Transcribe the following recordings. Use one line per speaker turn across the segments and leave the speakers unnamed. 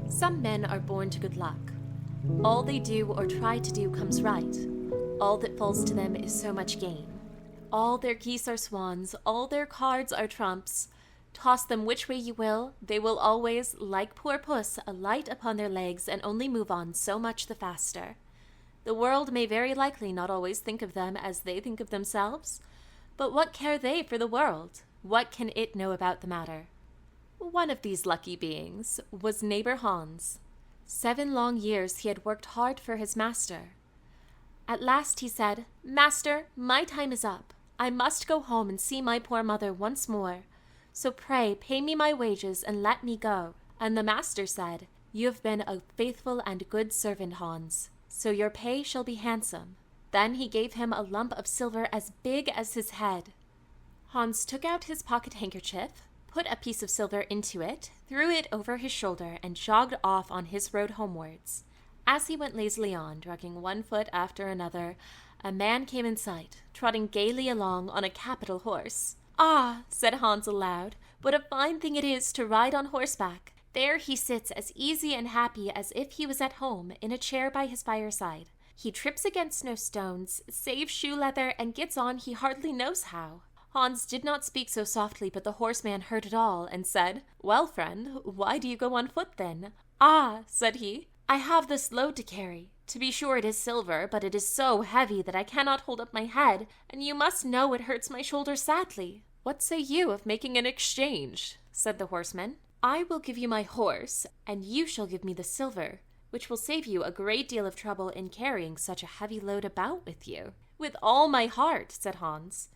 Some men are born to good luck. All they do or try to do comes right. All that falls to them is so much gain. All their geese are swans, all their cards are trumps. Toss them which way you will, they will always, like poor puss, alight upon their legs and only move on so much the faster. The world may very likely not always think of them as they think of themselves, but what care they for the world? What can it know about the matter? One of these lucky beings was neighbor Hans. 7 long years he had worked hard for his master. At last he said, "Master, my time is up. I must go home and see my poor mother once more. So pray pay me my wages and let me go." And the master said, "You have been a faithful and good servant, Hans, so your pay shall be handsome." Then he gave him a lump of silver as big as his head. Hans took out his pocket handkerchief, put a piece of silver into it, threw it over his shoulder, and jogged off on his road homewards. As he went lazily on, dragging one foot after another, a man came in sight, trotting gaily along on a capital horse. "Ah," said Hans aloud, "what a fine thing it is to ride on horseback! There he sits as easy and happy as if he was at home, in a chair by his fireside. He trips against no stones, saves shoe leather, and gets on he hardly knows how." Hans did not speak so softly, but the horseman heard it all, and said, "Well, friend, why do you go on foot then?" "Ah," said he, "I have this load to carry. To be sure it is silver, but it is so heavy that I cannot hold up my head, and you must know it hurts my shoulder sadly." "What say you of making an exchange?" said the horseman. "I will give you my horse, and you shall give me the silver, which will save you a great deal of trouble in carrying such a heavy load about with you." "With all my heart," said Hans.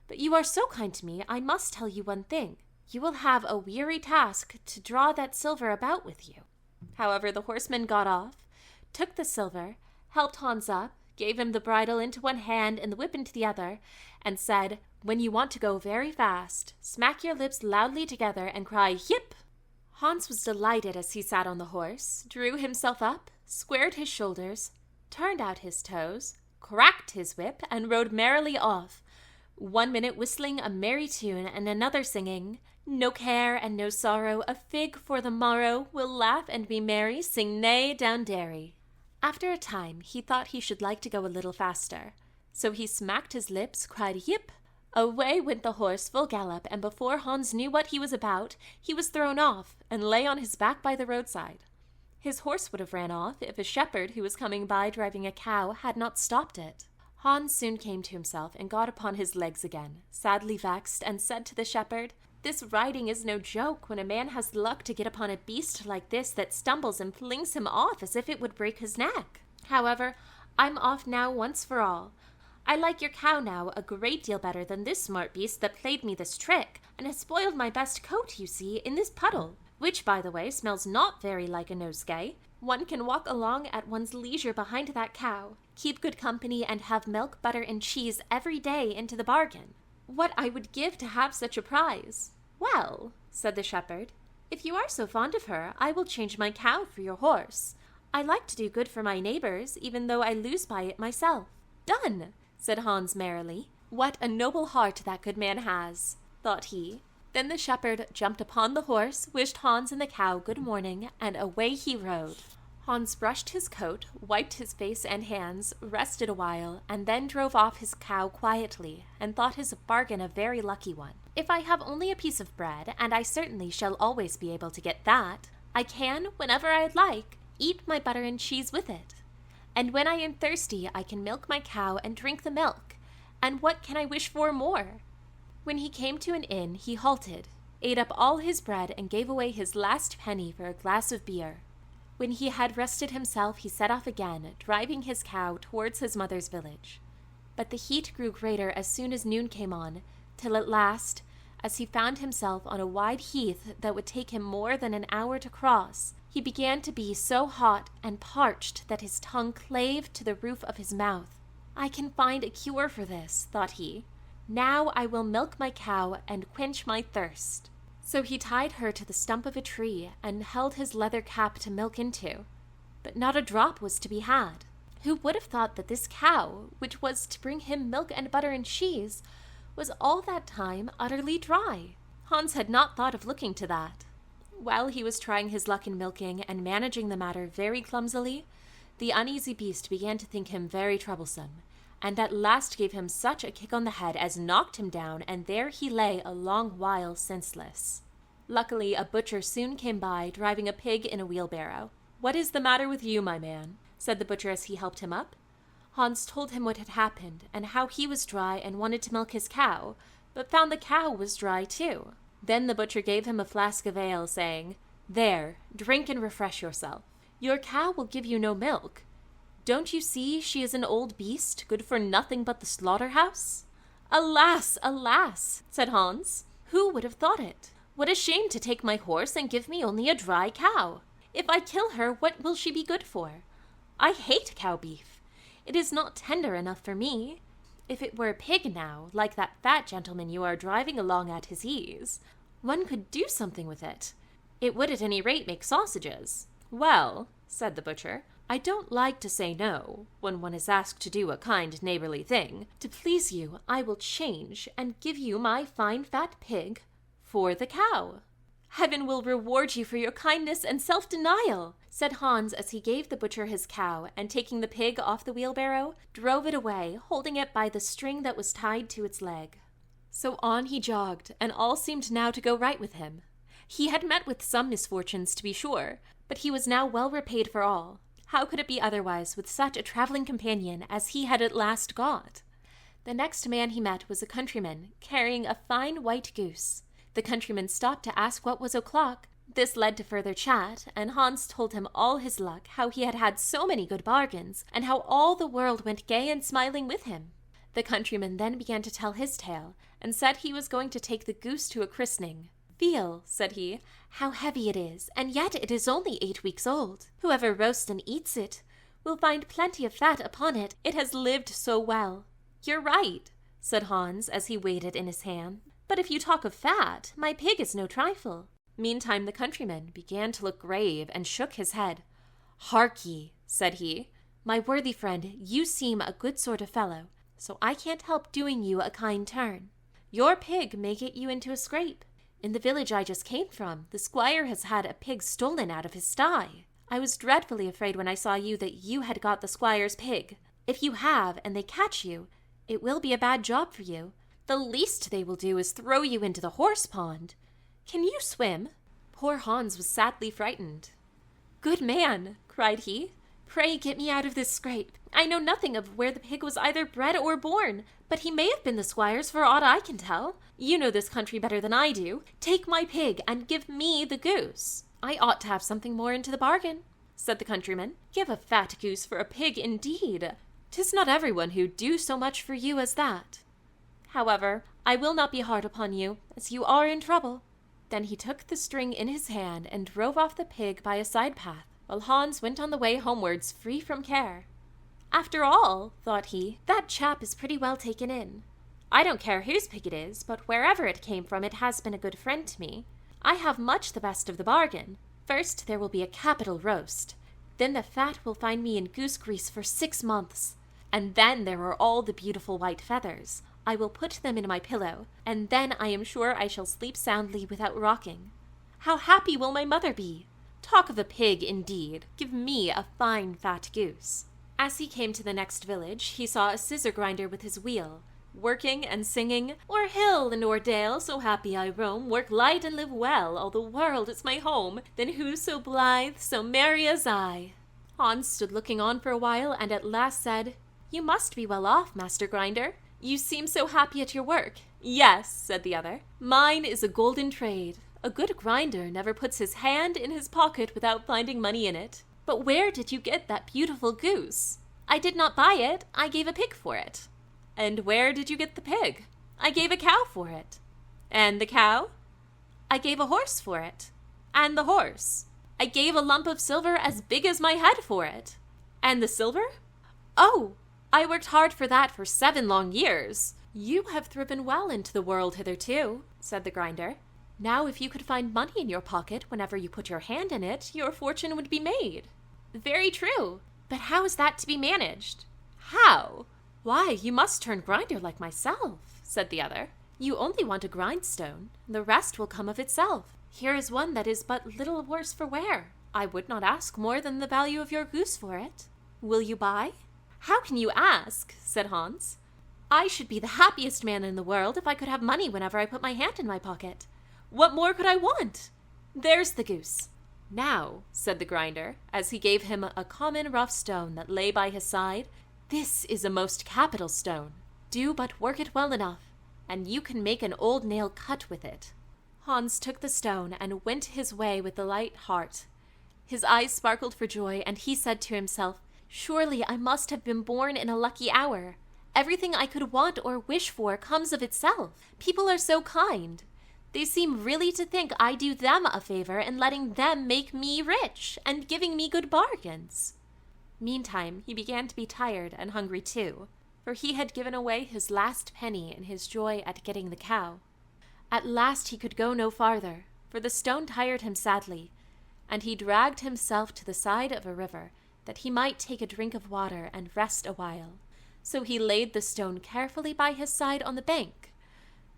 "But you are so kind to me, I must tell you one thing. You will have a weary task to draw that silver about with you." However, the horseman got off, took the silver, helped Hans up, gave him the bridle into one hand and the whip into the other, and said, "When you want to go very fast, smack your lips loudly together and cry, 'Yip!'" Hans was delighted as he sat on the horse, drew himself up, squared his shoulders, turned out his toes, cracked his whip, and rode merrily off, 1 minute whistling a merry tune and another singing, "No care and no sorrow, a fig for the morrow, we'll laugh and be merry, sing neigh down Derry." After a time he thought he should like to go a little faster, so he smacked his lips, cried "Yip!" Away went the horse full gallop, and before Hans knew what he was about, he was thrown off, and lay on his back by the roadside. His horse would have ran off if a shepherd who was coming by driving a cow had not stopped it. Hans soon came to himself and got upon his legs again, sadly vexed, and said to the shepherd, "This riding is no joke when a man has the luck to get upon a beast like this that stumbles and flings him off as if it would break his neck. However, I'm off now once for all. I like your cow now a great deal better than this smart beast that played me this trick, and has spoiled my best coat, you see, in this puddle, which, by the way, smells not very like a nosegay. One can walk along at one's leisure behind that cow, keep good company, and have milk, butter, and cheese every day into the bargain. What I would give to have such a prize." "Well," said the shepherd, "if you are so fond of her, I will change my cow for your horse. I like to do good for my neighbors, even though I lose by it myself." "Done," said Hans merrily. "What a noble heart that good man has," thought he. Then the shepherd jumped upon the horse, wished Hans and the cow good morning, and away he rode. Hans brushed his coat, wiped his face and hands, rested a while, and then drove off his cow quietly, and thought his bargain a very lucky one. "If I have only a piece of bread, and I certainly shall always be able to get that, I can, whenever I like, eat my butter and cheese with it. And when I am thirsty, I can milk my cow and drink the milk, and what can I wish for more?" When he came to an inn, he halted, ate up all his bread, and gave away his last penny for a glass of beer. When he had rested himself, he set off again, driving his cow towards his mother's village. But the heat grew greater as soon as noon came on, till at last, as he found himself on a wide heath that would take him more than an hour to cross, he began to be so hot and parched that his tongue clave to the roof of his mouth. "I can find a cure for this," thought he. "Now I will milk my cow and quench my thirst." So he tied her to the stump of a tree and held his leather cap to milk into, but not a drop was to be had. Who would have thought that this cow, which was to bring him milk and butter and cheese, was all that time utterly dry? Hans had not thought of looking to that. While he was trying his luck in milking and managing the matter very clumsily, the uneasy beast began to think him very troublesome, and at last gave him such a kick on the head as knocked him down, and there he lay a long while senseless. Luckily, a butcher soon came by, driving a pig in a wheelbarrow. "What is the matter with you, my man?" said the butcher as he helped him up. Hans told him what had happened, and how he was dry and wanted to milk his cow, but found the cow was dry too. Then the butcher gave him a flask of ale, saying, "There, drink and refresh yourself. Your cow will give you no milk. Don't you see she is an old beast, good for nothing but the slaughterhouse?" "Alas, alas," said Hans, "who would have thought it? What a shame to take my horse and give me only a dry cow. If I kill her, what will she be good for? I hate cow beef. It is not tender enough for me. If it were a pig now, like that fat gentleman you are driving along at his ease, one could do something with it. It would at any rate make sausages." "Well," said the butcher, "I don't like to say no, when one is asked to do a kind neighborly thing. To please you, I will change and give you my fine fat pig for the cow." "Heaven will reward you for your kindness and self-denial," said Hans as he gave the butcher his cow, and taking the pig off the wheelbarrow, drove it away, holding it by the string that was tied to its leg. So on he jogged, and all seemed now to go right with him. He had met with some misfortunes, to be sure, but he was now well repaid for all. How could it be otherwise with such a traveling companion as he had at last got? The next man he met was a countryman, carrying a fine white goose. The countryman stopped to ask what was o'clock. This led to further chat, and Hans told him all his luck, how he had had so many good bargains, and how all the world went gay and smiling with him. The countryman then began to tell his tale, and said he was going to take the goose to a christening. "Feel," said he, "how heavy it is, and yet it is only 8 weeks old. Whoever roasts and eats it will find plenty of fat upon it. It has lived so well." "You're right," said Hans as he weighed it in his hand. "But if you talk of fat, my pig is no trifle." Meantime the countryman began to look grave and shook his head. "Hark ye," said he, "my worthy friend, you seem a good sort of fellow, so I can't help doing you a kind turn. Your pig may get you into a scrape. In the village I just came from, the squire has had a pig stolen out of his sty. I was dreadfully afraid when I saw you that you had got the squire's pig. If you have, and they catch you, it will be a bad job for you. The least they will do is throw you into the horse pond. Can you swim?" Poor Hans was sadly frightened. "Good man," cried he, "pray get me out of this scrape. I know nothing of where the pig was either bred or born, but he may have been the squire's for aught I can tell. You know this country better than I do. Take my pig and give me the goose." "I ought to have something more into the bargain," said the countryman. "Give a fat goose for a pig, indeed. 'Tis not everyone who'd do so much for you as that. However, I will not be hard upon you, as you are in trouble." Then he took the string in his hand and drove off the pig by a side path, while Hans went on the way homewards free from care. "After all," thought he, "that chap is pretty well taken in. I don't care whose pig it is, but wherever it came from it has been a good friend to me. I have much the best of the bargain. First there will be a capital roast. Then the fat will find me in goose grease for 6 months. And then there are all the beautiful white feathers. I will put them in my pillow, and then I am sure I shall sleep soundly without rocking. How happy will my mother be! Talk of a pig, indeed. Give me a fine fat goose." As he came to the next village, he saw a scissor grinder with his wheel, working and singing, "O'er hill and o'er dale, so happy I roam, work light and live well, all the world is my home, then who so blithe, so merry as I?" Hans stood looking on for a while, and at last said, "You must be well off, Master Grinder. You seem so happy at your work." "Yes," said the other, "mine is a golden trade. A good grinder never puts his hand in his pocket without finding money in it. But where did you get that beautiful goose?" "I did not buy it. I gave a pig for it." "And where did you get the pig?" "I gave a cow for it." "And the cow?" "I gave a horse for it." "And the horse?" "I gave a lump of silver as big as my head for it." "And the silver?" "Oh, I worked hard for that for 7 long years." "You have thriven well into the world hitherto," said the grinder. "Now if you could find money in your pocket whenever you put your hand in it, your fortune would be made." "Very true. But how is that to be managed?" "How? Why, you must turn grinder like myself," said the other. You only want a grindstone. The rest will come of itself. Here is one that is but little worse for wear. I would not ask more than the value of your goose for it. Will you buy?" "How can you ask?" said Hans. "I should be the happiest man in the world if I could have money whenever I put my hand in my pocket. What more could I want? There's the goose." "Now," said the grinder, as he gave him a common rough stone that lay by his side, "this is a most capital stone. Do but work it well enough, and you can make an old nail cut with it." Hans took the stone and went his way with a light heart. His eyes sparkled for joy, and he said to himself, "Surely I must have been born in a lucky hour. Everything I could want or wish for comes of itself. People are so kind. They seem really to think I do them a favor in letting them make me rich and giving me good bargains." Meantime, he began to be tired and hungry too, for he had given away his last penny in his joy at getting the cow. At last he could go no farther, for the stone tired him sadly, and he dragged himself to the side of a river that he might take a drink of water and rest a while. So he laid the stone carefully by his side on the bank.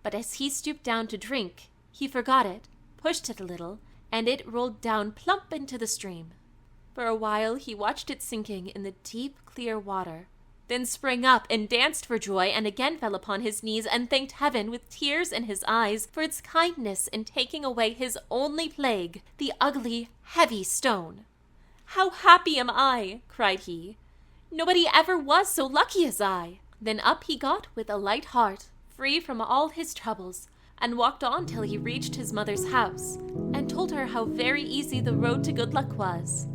But as he stooped down to drink, he forgot it, pushed it a little, and it rolled down plump into the stream. For a while he watched it sinking in the deep, clear water, then sprang up and danced for joy, and again fell upon his knees and thanked heaven with tears in his eyes for its kindness in taking away his only plague, the ugly, heavy stone. "How happy am I!" cried he. "Nobody ever was so lucky as I." Then up he got with a light heart, free from all his troubles, and walked on till he reached his mother's house, and told her how very easy the road to good luck was.